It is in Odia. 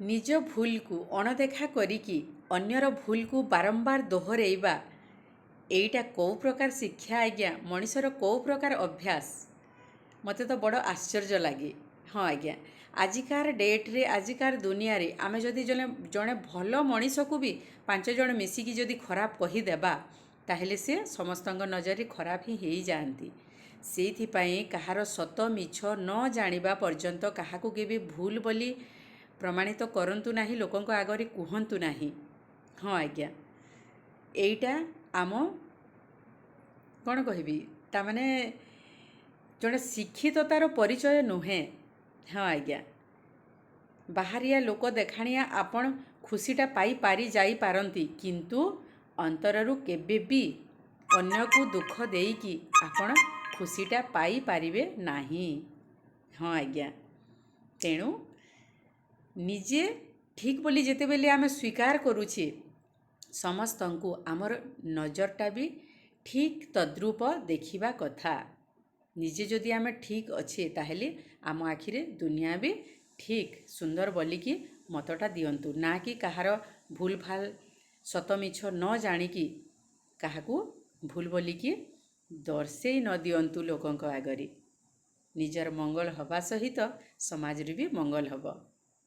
ନିଜ ଭୁଲକୁ ଅଣଦେଖା କରିକି ଅନ୍ୟର ଭୁଲକୁ ବାରମ୍ବାର ଦୋହରେଇବା ଏଇଟା କେଉଁ ପ୍ରକାର ଶିକ୍ଷା ଆଜ୍ଞା? ମଣିଷର କେଉଁ ପ୍ରକାର ଅଭ୍ୟାସ? ମୋତେ ତ ବଡ଼ ଆଶ୍ଚର୍ଯ୍ୟ ଲାଗେ। ହଁ ଆଜ୍ଞା, ଆଜିକାର ଡେଟ୍ରେ ଆଜିକାର ଦୁନିଆରେ ଆମେ ଯଦି ଜଣେ ଭଲ ମଣିଷକୁ ବି 5 ଜଣ ମିଶିକି ଯଦି ଖରାପ କହିଦେବା ତାହେଲେ ସେ ସମସ୍ତଙ୍କ ନଜରରେ ଖରାପ ହିଁ ହେଇଯାଆନ୍ତି। ସେଇଥିପାଇଁ କାହାର ସତ ମିଛ ନ ଜାଣିବା ପର୍ଯ୍ୟନ୍ତ କାହାକୁ କେବେ ଭୁଲ ବୋଲି ପ୍ରମାଣିତ କରନ୍ତୁ ନାହିଁ, ଲୋକଙ୍କ ଆଗରେ କୁହନ୍ତୁ ନାହିଁ। ହଁ ଆଜ୍ଞା, ଏଇଟା ଆମ କ'ଣ କହିବି, ତାମାନେ ଜଣେ ଶିକ୍ଷିତତାର ପରିଚୟ ନୁହେଁ। ହଁ ଆଜ୍ଞା, ବାହାରିଆ ଲୋକ ଦେଖାଣିଆ ଆପଣ ଖୁସିଟା ପାଇପାରି ଯାଇପାରନ୍ତି, କିନ୍ତୁ ଅନ୍ତରରୁ କେବେ ବି ଅନ୍ୟକୁ ଦୁଃଖ ଦେଇକି ଆପଣ ଖୁସିଟା ପାଇପାରିବେ ନାହିଁ। ହଁ ଆଜ୍ଞା, ତେଣୁ ନିଜେ ଠିକ୍ ବୋଲି ଯେତେବେଳେ ଆମେ ସ୍ୱୀକାର କରୁଛେ, ସମସ୍ତଙ୍କୁ ଆମର ନଜରଟା ବି ଠିକ୍ ତଦ୍ରୂପ ଦେଖିବା କଥା। ନିଜେ ଯଦି ଆମେ ଠିକ୍ ଅଛେ ତାହେଲେ ଆମ ଆଖିରେ ଦୁନିଆ ବି ଠିକ୍ ସୁନ୍ଦର ବୋଲିକି ମତଟା ଦିଅନ୍ତୁ, ନା କି କାହାର ଭୁଲ ଭାଲ ସତ ମିଛ ନ ଜାଣିକି କାହାକୁ ଭୁଲ ବୋଲିକି ଦର୍ଶେଇ ନ ଦିଅନ୍ତୁ ଲୋକଙ୍କ ଆଗରେ। ନିଜର ମଙ୍ଗଳ ହେବା ସହିତ ସମାଜରେ ବି ମଙ୍ଗଳ ହେବ।